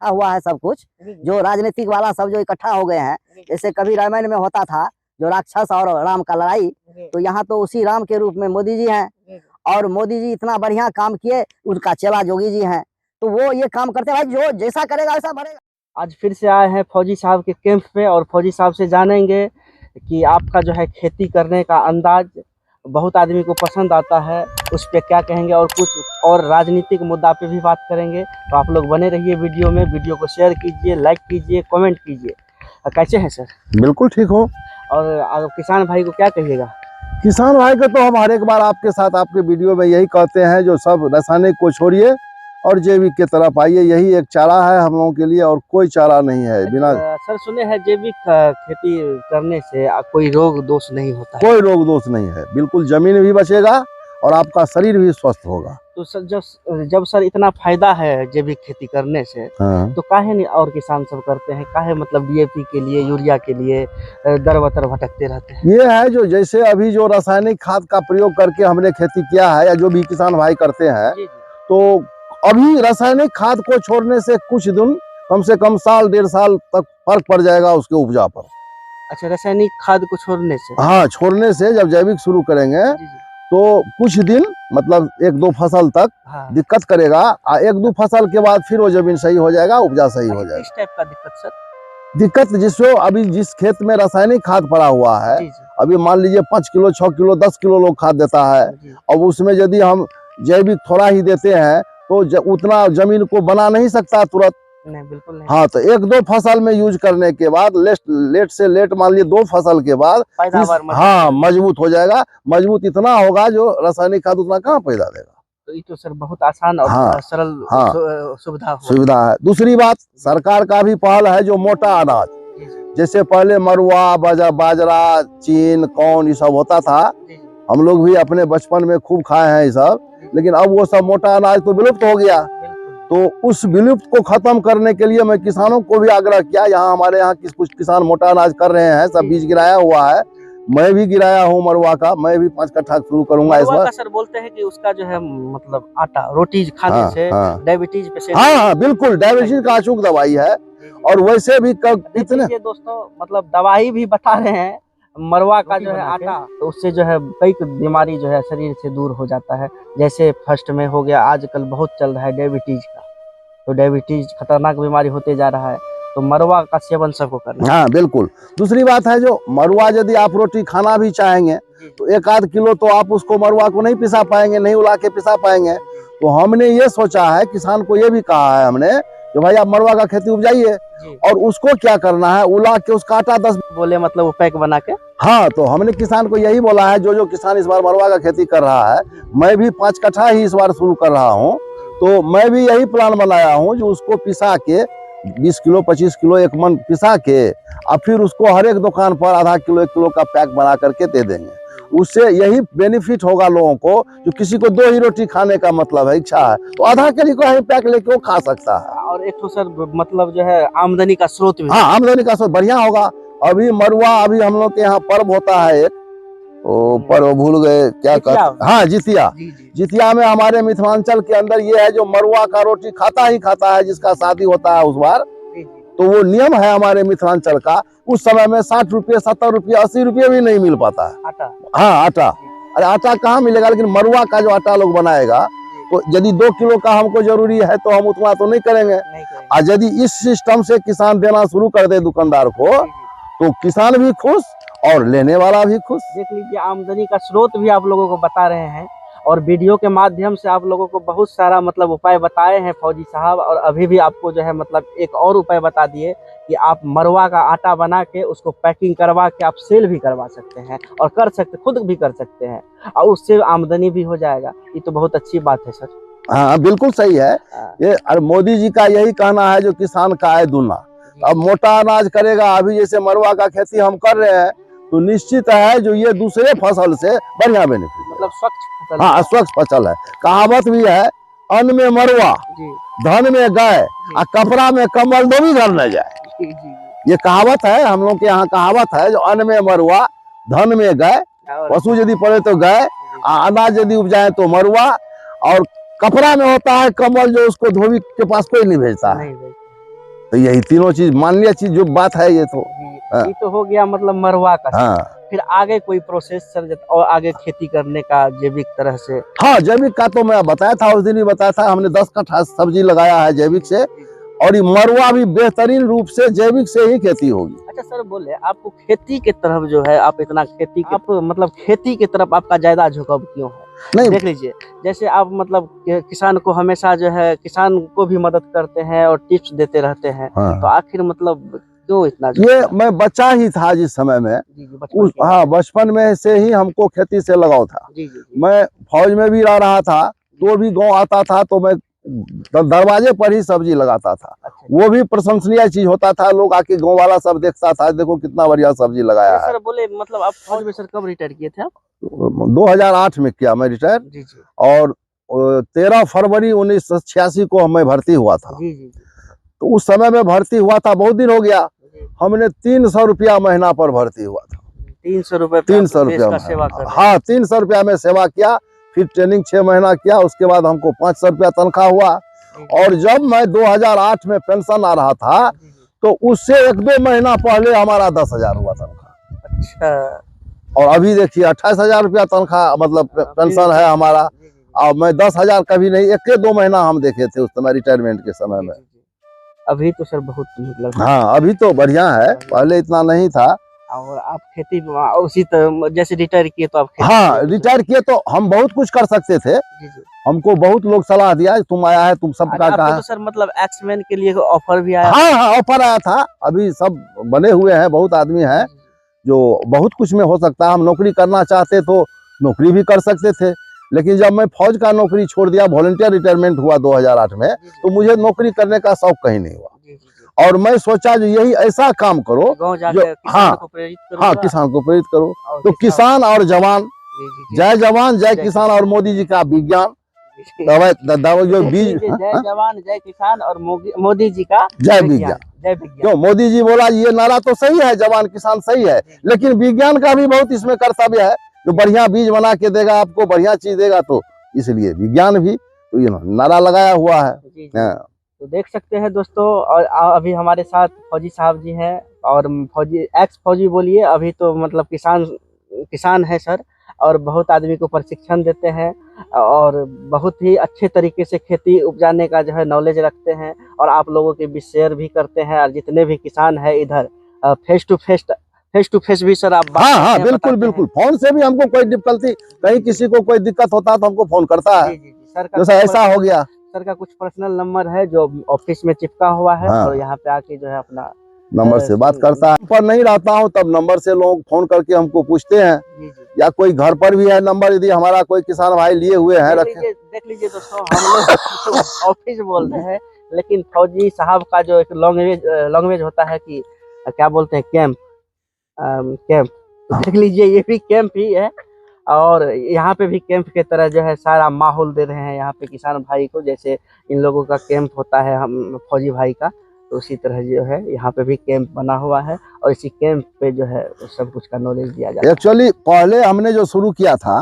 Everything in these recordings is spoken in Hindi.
हुआ है सब कुछ, जो राजनीतिक वाला सब जो इकट्ठा हो गए हैं। जैसे कभी रामायण में होता था जो राक्षस और राम का लड़ाई, तो यहाँ तो उसी राम के रूप में मोदी जी हैं। और मोदी जी इतना बढ़िया काम किए, उनका चेला जोगी जी हैं, तो वो ये काम करते भाई, जो जैसा करेगा वैसा बढ़ेगा। आज फिर से आए हैं फौजी साहब के कैंप पे और फौजी साहब से जानेंगे कि आपका जो है खेती करने का अंदाज बहुत आदमी को पसंद आता है, उस पर क्या कहेंगे और कुछ और राजनीतिक मुद्दा पे भी बात करेंगे। तो आप लोग बने रहिए वीडियो में, वीडियो को शेयर कीजिए, लाइक कीजिए, कमेंट कीजिए। कैसे हैं सर? बिल्कुल ठीक हो। और किसान भाई को क्या कहिएगा? किसान भाई को तो हम हर एक बार आपके साथ आपके वीडियो में यही कहते हैं, जो सब रासायनिक को छोड़िए और जैविक की तरफ आइए। यही एक चारा है हम लोगों के लिए, और कोई चारा नहीं है। बिना सर सुने हैं जैविक खेती करने से कोई रोग दोष नहीं होता है। कोई रोग दोष नहीं है, बिल्कुल जमीन भी बचेगा और आपका शरीर भी स्वस्थ होगा। तो सर जब सर इतना फायदा है जैविक खेती करने से, हाँ। तो काहे नहीं और किसान सब करते हैं? काहे मतलब डीएपी के लिए, यूरिया के लिए दर बतर भटकते रहते हैं? ये है जो जैसे अभी जो रासायनिक खाद का प्रयोग करके हमने खेती किया है, या जो भी किसान भाई करते हैं, तो अभी रासायनिक खाद को छोड़ने से कुछ दिन, कम से कम साल 1.5 साल तक फर्क पड़ जाएगा उसके उपजा पर। अच्छा, रासायनिक खाद को छोड़ने से? हाँ, छोड़ने से जब जैविक शुरू करेंगे तो कुछ दिन, मतलब 1-2 फसल तक दिक्कत करेगा, और 1-2 फसल के बाद फिर वो जमीन सही हो जाएगा, उपजा सही हो जाएगा। किस टाइप का दिक्कत सर? दिक्कत जिसको अभी जिस खेत में रासायनिक खाद पड़ा हुआ है, अभी मान लीजिए 5 किलो 6 किलो 10 किलो लोग खाद देता है, अब उसमें यदि हम जैविक थोड़ा ही देते हैं तो उतना जमीन को बना नहीं सकता तुरंत। नहीं, बिल्कुल नहीं। हाँ, तो 1-2 फसल में यूज करने के बाद लेट से लेट मान लीजिए 2 फसल के बाद हाँ मजबूत हो जाएगा। मजबूत इतना होगा जो रासायनिक खाद उतना कहाँ पैदा देगा। तो ये तो सर बहुत आसान और सरल सुविधा है। दूसरी बात, सरकार का भी पहल है जो मोटा अनाज, जैसे पहले मरुआ, बाजरा, चीन, कौन ये सब होता था, हम लोग भी अपने बचपन में खूब खाए हैं ये सब, लेकिन अब वो सब मोटा अनाज तो विलुप्त हो गया। तो उस विलुप्त को खत्म करने के लिए मैं किसानों को भी आग्रह किया। यहाँ हमारे यहाँ कुछ किसान मोटा अनाज कर रहे हैं, सब बीज गिराया हुआ है, मैं भी गिराया हूँ मरुआ का, मैं भी 5 कट्ठा शुरू करूंगा इस बार। सर बोलते हैं कि उसका जो है मतलब आटा रोटी खाने से डायबिटीज पेशेंट। हाँ, बिल्कुल डायबिटीज का अचूक दवाई है। और वैसे भी कितने दोस्तों मतलब दवाई भी बता रहे हैं, मरुआ का जो है आटा, तो उससे जो है कई बीमारी जो है शरीर से दूर हो जाता है। जैसे फर्स्ट में हो गया, आजकल बहुत चल रहा है डायबिटीज का, तो डायबिटीज खतरनाक बीमारी होते जा रहा है, तो मरुआ का सेवन सबको करना। हाँ बिल्कुल। दूसरी बात है, जो मरुआ यदि आप रोटी खाना भी चाहेंगे तो 1-8 किलो तो आप उसको मरुआ को नहीं पिसा पाएंगे, नहीं उला के पिसा पाएंगे। तो हमने ये सोचा है, किसान को ये भी कहा है हमने, जो भाई आप मरुआ का खेती उपजाइए और उसको क्या करना है, उला के उसका आटा 10 बोले मतलब वो पैक बना के। हाँ, तो हमने किसान को यही बोला है, जो किसान इस बार मरुआ का खेती कर रहा है, मैं भी 5 कट्ठा ही इस बार शुरू कर रहा हूँ, तो मैं भी यही प्लान बनाया हूँ जो उसको पिसा के 20 किलो 25 किलो 1 मन पिसा के, और फिर उसको हर एक दुकान पर आधा किलो 1 किलो का पैक बना करके दे देंगे। उससे यही बेनिफिट होगा लोगों को, जो किसी को 2 ही रोटी खाने का मतलब है, इच्छा है, तो आधा किलो का ही पैक लेके वो खा सकता है। और एक तो सर मतलब जो है आमदनी का स्रोत भी। हाँ, आमदनी का स्रोत बढ़िया होगा। अभी मरुआ, अभी हम लोग के यहाँ पर्व होता है एक, पर्व भूल गए क्या कहते, हाँ जितिया। जितिया में हमारे मिथिलांचल के अंदर ये है, जो मरुआ का रोटी खाता ही खाता है, जिसका शादी होता है उस बार, तो वो नियम है हमारे मिथिलांचल का। उस समय में 60 रुपये 70 रुपये 80 रुपये भी नहीं मिल पाता है आटा। हाँ, आटा। अरे आटा कहाँ मिलेगा, लेकिन मरुआ का जो आटा लोग बनाएगा, तो यदि 2 किलो का हमको जरूरी है तो हम उतना तो नहीं करेंगे। और यदि इस सिस्टम से किसान देना शुरू कर दे दुकानदार को, तो किसान भी खुश और लेने वाला भी खुश। देख लीजिए, आमदनी का स्रोत भी आप लोगों को बता रहे हैं, और वीडियो के माध्यम से आप लोगों को बहुत सारा मतलब उपाय बताए हैं फौजी साहब। और अभी भी आपको जो है मतलब एक और उपाय बता दिए कि आप मरुआ का आटा बना के उसको पैकिंग करवा के आप सेल भी करवा सकते हैं, और कर सकते, खुद भी कर सकते हैं, और उससे आमदनी भी हो जाएगा। ये तो बहुत अच्छी बात है सर। हाँ बिल्कुल सही है ये। और मोदी जी का यही कहना है, जो किसान का आय दूना। अब मोटा अनाज करेगा, अभी जैसे मरुआ का खेती हम कर रहे हैं, तो निश्चित है जो ये दूसरे फसल से बढ़िया बेनिफिट, मतलब स्वच्छ फसल। हाँ, स्वच्छ फसल है। कहावत भी है, अन्न में मरुआ, धन में गाय, और कपड़ा में कम्बल, दो भी घर न जाए। ये कहावत है, हम लोग के यहाँ कहावत है, जो अन्न में मरुआ, धन में गाय, पशु यदि पड़े तो गाय, अनाज यदि उपजाए तो मरुआ, और कपड़ा में होता है कम्बल, जो उसको धोबी के पास कोई नहीं भेजता है। तो यही तीनों चीज माननीय चीज जो बात है ये तो। हाँ। ये तो हो गया मतलब मरवा का। हाँ फिर आगे कोई प्रोसेस सर और आगे खेती करने का जैविक तरह से? हाँ, जैविक का तो मैं बताया था, उस दिन ही बताया था, हमने 10 कट्ठा सब्जी लगाया है जैविक से, और ये मरवा भी बेहतरीन रूप से जैविक से ही खेती होगी। अच्छा सर बोले आपको खेती के तरफ जो है, आप इतना खेती आप मतलब खेती की तरफ आपका ज्यादा झुकाव क्यों है? नहीं, देख लीजिए जैसे आप मतलब किसान को हमेशा जो है किसान को भी मदद करते हैं और टिप्स देते रहते हैं। हाँ। तो आखिर मतलब क्यों इतना? ये मैं बच्चा ही था जिस समय में, हाँ बचपन में से ही हमको खेती से लगाव था। मैं फौज में भी रह रहा था तो भी गांव आता था तो मैं दरवाजे पर ही सब्जी लगाता था। अच्छा। वो भी प्रशंसनीय चीज होता था, लोग आके गांव वाला सब देखता था, देखो कितना बढ़िया सब्जी लगाया है। सर बोले मतलब आप फौज में सर कब रिटायर किए थे आप? 2008 में किया मैं रिटायर। जी जी। और 13 फरवरी 1986 को मैं भर्ती हुआ था। जी जी। तो उस समय में भर्ती हुआ था, बहुत दिन हो गया। हमने 300 रुपया महीना पर भर्ती हुआ था। 300 रुपये? 300 रुपया सेवा कर? हाँ, 300 रुपया में सेवा किया, फिर ट्रेनिंग 6 महीना किया, उसके बाद हमको 500 रुपया तनख्वाह हुआ। और जब मैं 2008 में पेंशन आ रहा था तो उससे 1-2 महीना पहले हमारा 10,000 हुआ तनख्वाह। अच्छा। और अभी देखिए 28,000 रुपया तनख्वाह मतलब पेंशन है हमारा। और मैं 10,000 कभी नहीं, 1-2 महीना हम देखे थे उस समय रिटायरमेंट के समय में। अभी तो सर बहुत मतलब हाँ अभी तो बढ़िया है, पहले इतना नहीं था। और आप खेती उसी जैसे रिटायर किए तो आप हाँ रिटायर किए तो हम बहुत कुछ कर सकते थे। जी जी। हमको बहुत लोग सलाह दिया, तुम आया है तुम सबका कहा तो सर मतलब एक्समैन के लिए ऑफर भी आया? हाँ हाँ ऑफर आया था, अभी सब बने हुए हैं, बहुत आदमी हैं जो बहुत कुछ में हो सकता है। हम नौकरी करना चाहते तो नौकरी भी कर सकते थे, लेकिन जब मैं फौज का नौकरी छोड़ दिया, वॉलंटियर रिटायरमेंट हुआ 2008 में, तो मुझे नौकरी करने का शौक कहीं नहीं हुआ। और मैं सोचा जो यही ऐसा काम करो जो हाँ हाँ किसान को प्रेरित करो। तो किसान और जवान, जय जवान जय किसान और मोदी जी का विज्ञान जो बीज, जय जवान जय किसान और मोदी जी का जय विज्ञान। क्यों मोदी जी बोला ये नारा तो सही है, जवान किसान सही है, लेकिन विज्ञान का भी बहुत इसमें कर्तव्य है। जो बढ़िया बीज बना के देगा आपको, बढ़िया चीज देगा, तो इसलिए विज्ञान भी तो ये नारा लगाया हुआ है। तो देख सकते हैं दोस्तों, और अभी हमारे साथ फौजी साहब जी हैं, और फौजी एक्स फौजी बोलिए, अभी तो मतलब किसान है सर, और बहुत आदमी को प्रशिक्षण देते हैं और बहुत ही अच्छे तरीके से खेती उपजाने का जो है नॉलेज रखते हैं, और आप लोगों के भी शेयर भी करते हैं। और जितने भी किसान है इधर फेस टू फेस भी सर आप हाँ हाँ बिल्कुल बिल्कुल, फोन से भी हमको कोई डिफिकल्टी, कहीं किसी को कोई दिक्कत होता है तो हमको फोन करता है। सर जैसा ऐसा हो गया, सर का कुछ पर्सनल नंबर है जो ऑफिस में चिपका हुआ है। हाँ। और यहाँ पे आके जो है अपना नंबर से बात करता है। पर नहीं रहता हूँ तब नंबर से लोग फोन करके हमको पूछते हैं, या कोई घर पर भी है नंबर, यदि हमारा कोई किसान भाई लिए हुए हैं रखे। देख लीजिए दोस्तों, हम लोग ऑफिस बोल रहे हैं, लेकिन फौजी साहब का जो एक लैंग्वेज होता है कि क्या बोलते हैं, कैंप। देख लीजिए ये भी कैंप ही है, और यहाँ पे भी कैंप के तरह जो है सारा माहौल दे रहे हैं यहाँ पे किसान भाई को, जैसे इन लोगों का कैंप होता है हम फौजी भाई का, तो उसी तरह जो है यहाँ पे भी कैंप बना हुआ है, और इसी कैंप पे जो है सब कुछ का नॉलेज दिया जाता है। एक्चुअली पहले हमने जो शुरू किया था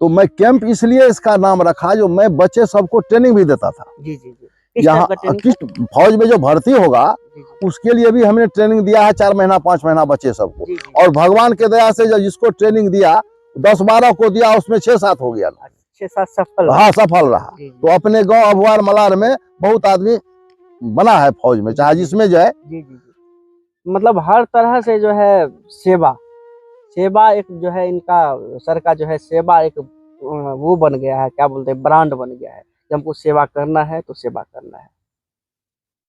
तो मैं कैंप इसलिए इसका नाम रखा, जो मैं बच्चे सबको ट्रेनिंग भी देता था। जी जी जी। यहाँ किस फौज में जो भर्ती होगा उसके लिए भी हमने ट्रेनिंग दिया है, 4 महीना 5 महीना बच्चे सबको। और भगवान के दया से जब जिसको ट्रेनिंग दिया 10-12 को दिया, उसमें 6-7 हो गया, 6-7 सफल। हाँ सफल रहा। तो अपने गांव अभुआर मलार में बहुत आदमी बना है फौज में, चाहे जिसमें जो है। जी जी जी। मतलब हर तरह से जो है सेवा एक जो है इनका सर का जो है सेवा एक वो बन गया है, क्या बोलते हैं, ब्रांड बन गया है कि हमको सेवा करना है तो सेवा करना है।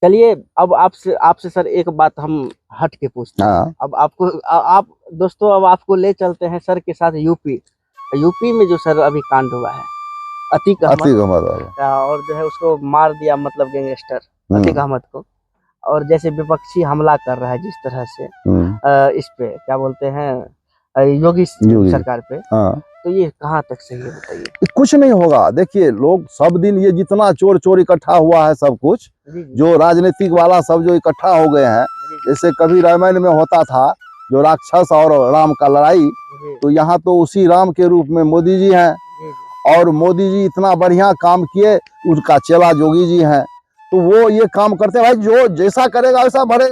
चलिए अब आपसे सर एक बात हम हट के पूछते हैं। अब आप दोस्तों, अब आपको ले चलते हैं सर के साथ यूपी में जो सर अभी कांड हुआ है अतीक अहमद, और जो है उसको मार दिया, मतलब गैंगस्टर अतीक अहमद को, और जैसे विपक्षी हमला कर रहा है जिस तरह से इस पे क्या बोलते हैं योगी सरकार पे, तो ये कहाँ तक सही है बताइए? कुछ नहीं होगा। देखिए लोग सब दिन ये जितना चोर इकट्ठा हुआ है, सब कुछ जो राजनीतिक वाला सब जो इकट्ठा हो गए हैं, जैसे कभी रामायण में होता था जो राक्षस और राम का लड़ाई, तो यहाँ तो उसी राम के रूप में मोदी जी हैं, और मोदी जी इतना बढ़िया काम किए, उनका चेला जोगी जी हैं। तो वो ये काम करते हैं भाई, जो जैसा करेगा वैसा भरे।